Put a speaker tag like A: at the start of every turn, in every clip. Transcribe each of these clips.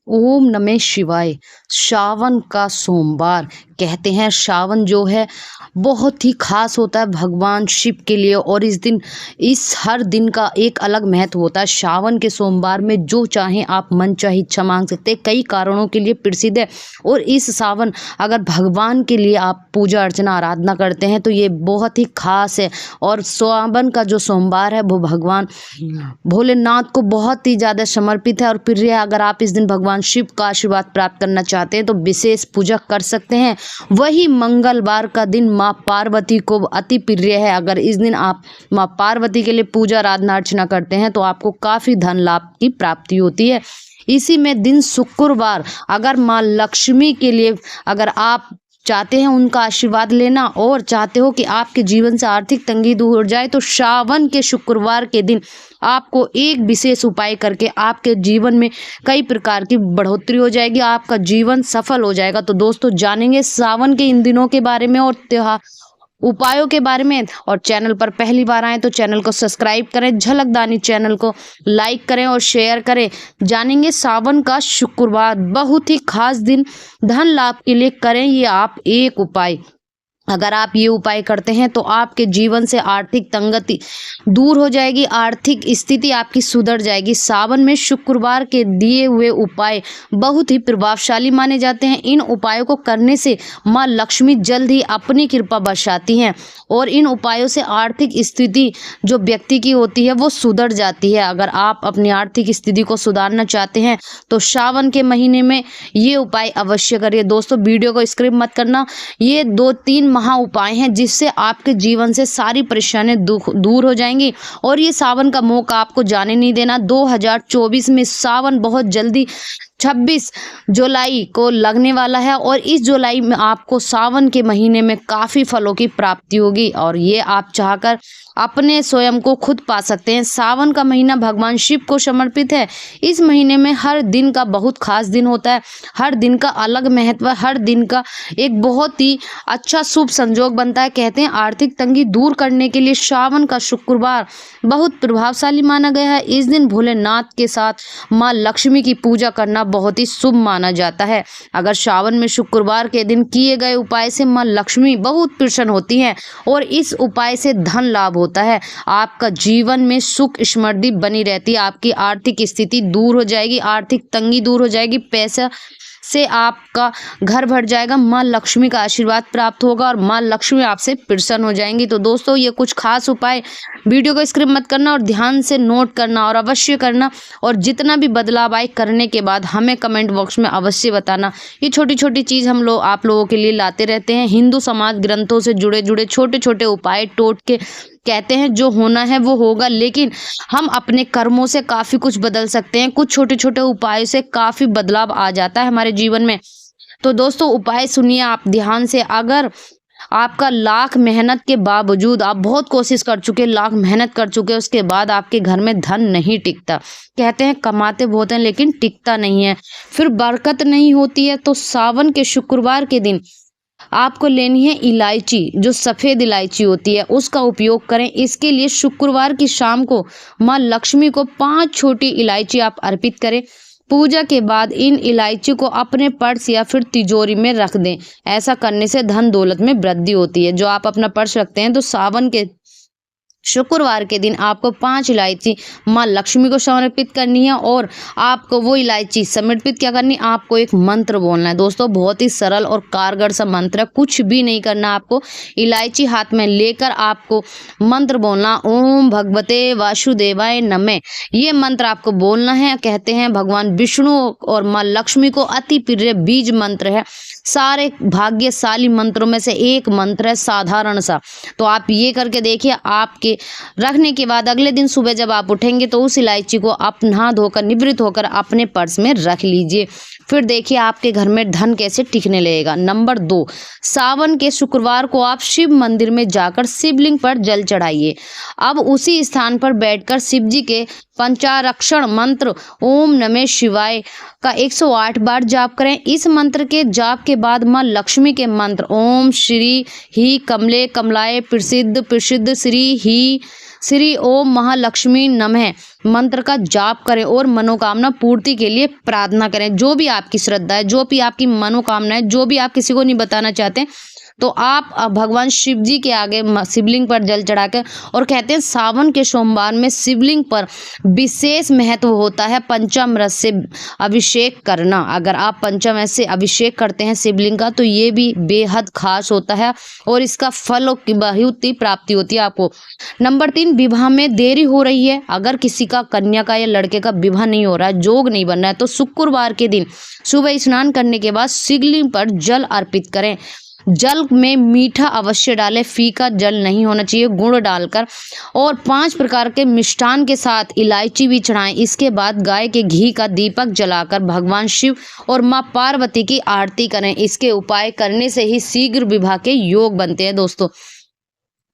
A: ओम नमः शिवाय। श्रावण का सोमवार कहते हैं, श्रावण जो है बहुत ही खास होता है भगवान शिव के लिए, और इस हर दिन का एक अलग महत्व होता है। श्रावण के सोमवार में जो चाहें आप मन चाहे इच्छा मांग सकते हैं, कई कारणों के लिए प्रसिद्ध है। और इस श्रावण अगर भगवान के लिए आप पूजा अर्चना आराधना करते हैं तो ये बहुत ही खास है। और श्रावण का जो सोमवार है वो भगवान भोलेनाथ को बहुत ही ज़्यादा समर्पित है और प्रिय है। अगर आप इस दिन भगवान शिव का आशीर्वाद प्राप्त करना चाहते हैं तो विशेष पूजा कर सकते हैं। वही मंगलवार का दिन माँ पार्वती को अति प्रिय है। अगर इस दिन आप माँ पार्वती के लिए पूजा आराधना अर्चना करते हैं तो आपको काफ़ी धन लाभ की प्राप्ति होती है। इसी में दिन शुक्रवार अगर माँ लक्ष्मी के लिए अगर आप चाहते हैं उनका आशीर्वाद लेना और चाहते हो कि आपके जीवन से आर्थिक तंगी दूर हो जाए तो श्रावण के शुक्रवार के दिन आपको एक विशेष उपाय करके आपके जीवन में कई प्रकार की बढ़ोतरी हो जाएगी, आपका जीवन सफल हो जाएगा। तो दोस्तों जानेंगे श्रावण के इन दिनों के बारे में और त्योहार उपायों के बारे में। और चैनल पर पहली बार आए तो चैनल को सब्सक्राइब करें, झलकदानी चैनल को लाइक करें और शेयर करें। जानेंगे श्रावण का शुक्रवार बहुत ही खास दिन, धन लाभ के लिए करें ये आप एक उपाय। अगर आप ये उपाय करते हैं तो आपके जीवन से आर्थिक तंगी दूर हो जाएगी, आर्थिक स्थिति आपकी सुधर जाएगी। सावन में शुक्रवार के दिए हुए उपाय बहुत ही प्रभावशाली माने जाते हैं। इन उपायों को करने से माँ लक्ष्मी जल्द ही अपनी कृपा बरसाती हैं और इन उपायों से आर्थिक स्थिति जो व्यक्ति की होती है वो सुधर जाती है। अगर आप अपनी आर्थिक स्थिति को सुधारना चाहते हैं तो श्रावण के महीने में ये उपाय अवश्य करिए। दोस्तों वीडियो को स्किप मत करना। ये 2-3 महा उपाय हैं जिससे आपके जीवन से सारी परेशानियां दूर हो जाएंगी। और ये सावन का मौका आपको जाने नहीं देना। 2024 में सावन बहुत जल्दी 26 जुलाई को लगने वाला है और इस जुलाई में आपको सावन के महीने में काफ़ी फलों की प्राप्ति होगी और ये आप चाहकर अपने स्वयं को खुद पा सकते हैं। सावन का महीना भगवान शिव को समर्पित है। इस महीने में हर दिन का बहुत खास दिन होता है, हर दिन का अलग महत्व, हर दिन का एक बहुत ही अच्छा शुभ संजोग बनता है। कहते हैं आर्थिक तंगी दूर करने के लिए श्रावण का शुक्रवार बहुत प्रभावशाली माना गया है। इस दिन भोलेनाथ के साथ माँ लक्ष्मी की पूजा करना बहुत ही शुभ माना जाता है। अगर श्रावण में शुक्रवार के दिन किए गए उपाय से माँ लक्ष्मी बहुत प्रसन्न होती हैं और इस उपाय से धन लाभ होता है। आपका जीवन में सुख समृद्धि बनी रहती है, आपकी आर्थिक स्थिति दूर हो जाएगी, आर्थिक तंगी दूर हो जाएगी, पैसा से आपका घर भर जाएगा, माँ लक्ष्मी का आशीर्वाद प्राप्त होगा और माँ लक्ष्मी आपसे प्रसन्न हो जाएंगी। तो दोस्तों ये कुछ खास उपाय, वीडियो को स्किप मत करना और ध्यान से नोट करना और अवश्य करना। और जितना भी बदलाव आए करने के बाद हमें कमेंट बॉक्स में अवश्य बताना। ये छोटी छोटी चीज़ हम लोग आप लोगों के लिए लाते रहते हैं। हिंदू समाज ग्रंथों से जुड़े छोटे छोटे उपाय टोटके कहते हैं जो होना है वो होगा, लेकिन हम अपने कर्मों से काफ़ी कुछ बदल सकते हैं। कुछ छोटे छोटे उपायों से काफ़ी बदलाव आ जाता है हमारे जीवन में। तो दोस्तों उपाय सुनिए आप ध्यान से। अगर आपका लाख मेहनत के बावजूद आप बहुत कोशिश कर चुके, लाख मेहनत कर चुके, उसके बाद आपके घर में धन नहीं टिकता, कहते हैं कमाते बहुत हैं लेकिन टिकता नहीं है, फिर बरकत नहीं होती है, तो सावन के शुक्रवार के दिन आपको लेनी है इलायची, जो सफ़ेद इलायची होती है उसका उपयोग करें। इसके लिए शुक्रवार की शाम को माँ लक्ष्मी को 5 छोटी इलायची आप अर्पित करें। पूजा के बाद इन इलायची को अपने पर्स या फिर तिजोरी में रख दें। ऐसा करने से धन दौलत में वृद्धि होती है। जो आप अपना पर्स रखते हैं तो सावन के शुक्रवार के दिन आपको 5 इलायची माँ लक्ष्मी को समर्पित करनी है और आपको वो इलायची समर्पित क्या करनी, आपको एक मंत्र बोलना है। दोस्तों बहुत ही सरल और कारगर सा मंत्र है, कुछ भी नहीं करना। आपको इलायची हाथ में लेकर आपको मंत्र बोलना, ओम भगवते वासुदेवाय नमः। ये मंत्र आपको बोलना है। कहते हैं भगवान विष्णु और माँ लक्ष्मी को अति प्रिय बीज मंत्र है। सारे भाग्यशाली मंत्रों में से एक मंत्र है, साधारण सा। तो आप ये करके देखिए। आपके रखने के बाद अगले दिन सुबह जब आप उठेंगे तो उस इलायची को आप नहा धोकर निवृत्त होकर अपने पर्स में रख लीजिए। फिर देखिए आपके घर में धन कैसे टिकने लगेगा। नंबर 2, सावन के शुक्रवार को आप शिव मंदिर में जाकर शिवलिंग पर जल चढ़ाइए। अब उसी स्थान पर बैठकर शिव जी के पंचाक्षर मंत्र ओम नमः शिवाय का 108 बार जाप करें। इस मंत्र के जाप के बाद माँ लक्ष्मी के मंत्र ओम श्री ही कमले कमलाय प्रसिद्ध प्रसिद्ध श्री ही श्री ओम महालक्ष्मी नमः मंत्र का जाप करें और मनोकामना पूर्ति के लिए प्रार्थना करें। जो भी आपकी श्रद्धा है, जो भी आपकी मनोकामना है, जो भी आप किसी को नहीं बताना चाहते, तो आप भगवान शिव जी के आगे शिवलिंग पर जल चढ़ाकर, और कहते हैं सावन के सोमवार में शिवलिंग पर विशेष महत्व होता है पंचामृत से अभिषेक करना। अगर आप पंचामृत से अभिषेक करते हैं शिवलिंग का, तो ये भी बेहद खास होता है और इसका फल की बहुत ही प्राप्ति होती है आपको। नंबर 3, विवाह में देरी हो रही है। अगर किसी का, कन्या का या लड़के का विवाह नहीं हो रहा है, जोग नहीं बन रहा है, तो शुक्रवार के दिन सुबह स्नान करने के बाद शिवलिंग पर जल अर्पित करें। जल में मीठा अवश्य डालें, फीका जल नहीं होना चाहिए, गुड़ डालकर, और 5 प्रकार के मिष्ठान के साथ इलायची भी चढ़ाएं। इसके बाद गाय के घी का दीपक जलाकर भगवान शिव और मां पार्वती की आरती करें। इसके उपाय करने से ही शीघ्र विवाह के योग बनते हैं दोस्तों।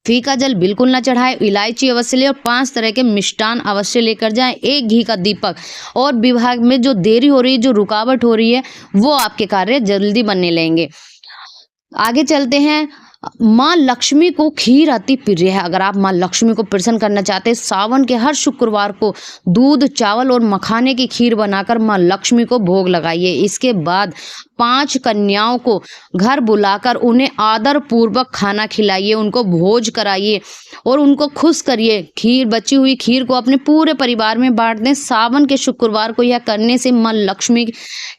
A: फीका जल बिल्कुल ना चढ़ाएं, इलायची अवश्य ले और 5 तरह के मिष्ठान अवश्य लेकर जाएं, एक घी का दीपक। और विवाह में जो देरी हो रही है, जो रुकावट हो रही है, वो आपके कार्य जल्दी बनने लगेंगे। आगे चलते हैं। माँ लक्ष्मी को खीर अति प्रिय है। अगर आप माँ लक्ष्मी को प्रसन्न करना चाहते हैं, सावन के हर शुक्रवार को दूध, चावल और मखाने की खीर बनाकर माँ लक्ष्मी को भोग लगाइए। इसके बाद 5 कन्याओं को घर बुलाकर उन्हें आदर पूर्वक खाना खिलाइए, उनको भोज कराइए और उनको खुश करिए। खीर, बची हुई खीर को अपने पूरे परिवार में बांट दें। सावन के शुक्रवार को यह करने से माँ लक्ष्मी की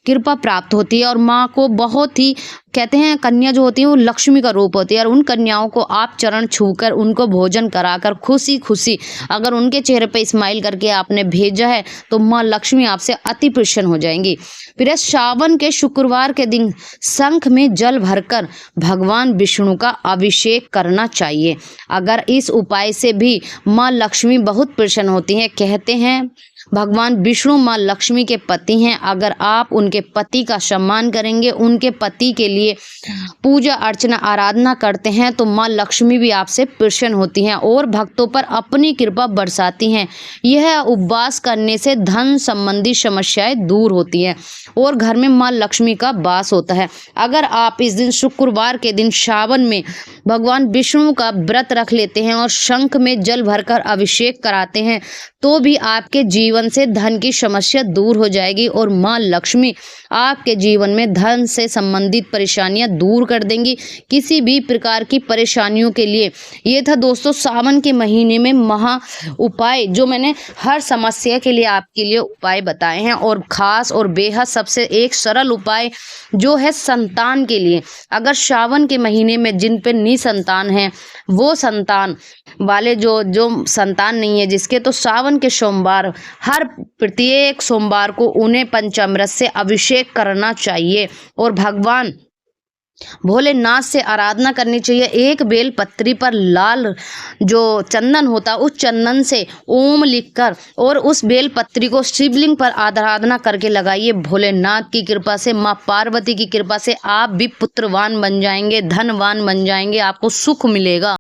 A: कृपा प्राप्त होती है और माँ को बहुत ही, कहते हैं कन्या जो होती है वो लक्ष्मी का रूप होती है, और उन कन्याओं को आप चरण छूकर उनको भोजन कराकर खुशी खुशी अगर उनके चेहरे पे स्माइल करके आपने भेजा है, तो माँ लक्ष्मी आपसे अति प्रसन्न हो जाएंगी। फिर सावन के शुक्रवार के दिन शंख में जल भरकर भगवान विष्णु का अभिषेक करना चाहिए। अगर इस उपाय से भी माँ लक्ष्मी बहुत प्रसन्न होती हैं। कहते हैं भगवान विष्णु माँ लक्ष्मी के पति हैं। अगर आप उनके पति का सम्मान करेंगे, उनके पति के लिए पूजा अर्चना आराधना करते हैं, तो माँ लक्ष्मी भी आपसे प्रसन्न होती हैं और भक्तों पर अपनी कृपा बरसाती हैं। यह उपवास करने से धन संबंधी समस्याएं दूर होती हैं और घर में माँ लक्ष्मी का वास होता है। अगर आप इस दिन शुक्रवार के दिन सावन में भगवान विष्णु का व्रत रख लेते हैं और शंख में जल भरकर अभिषेक कराते हैं, तो भी आपके जीवन से धन की समस्या दूर हो जाएगी और माँ लक्ष्मी आपके जीवन में धन से संबंधित परेशानियां दूर कर देंगी। किसी भी प्रकार की परेशानियों के लिए ये था दोस्तों सावन के महीने में महा उपाय, जो मैंने हर समस्या के लिए आपके लिए उपाय बताए हैं। और खास और बेहद सबसे एक सरल उपाय जो है संतान के लिए। अगर सावन के महीने में जिन पे निसंतान है, वो संतान वाले जो संतान नहीं है जिसके, तो सावन के सोमवार, हर प्रत्येक सोमवार को उन्हें पंचामृत से अभिषेक करना चाहिए और भगवान भोलेनाथ से आराधना करनी चाहिए। एक बेल पत्री पर लाल जो चंदन होता है, उस चंदन से ओम लिखकर और उस बेल पत्री को शिवलिंग पर आराधना करके लगाइए। भोलेनाथ की कृपा से, माँ पार्वती की कृपा से आप भी पुत्रवान बन जाएंगे, धनवान बन जाएंगे, आपको सुख मिलेगा।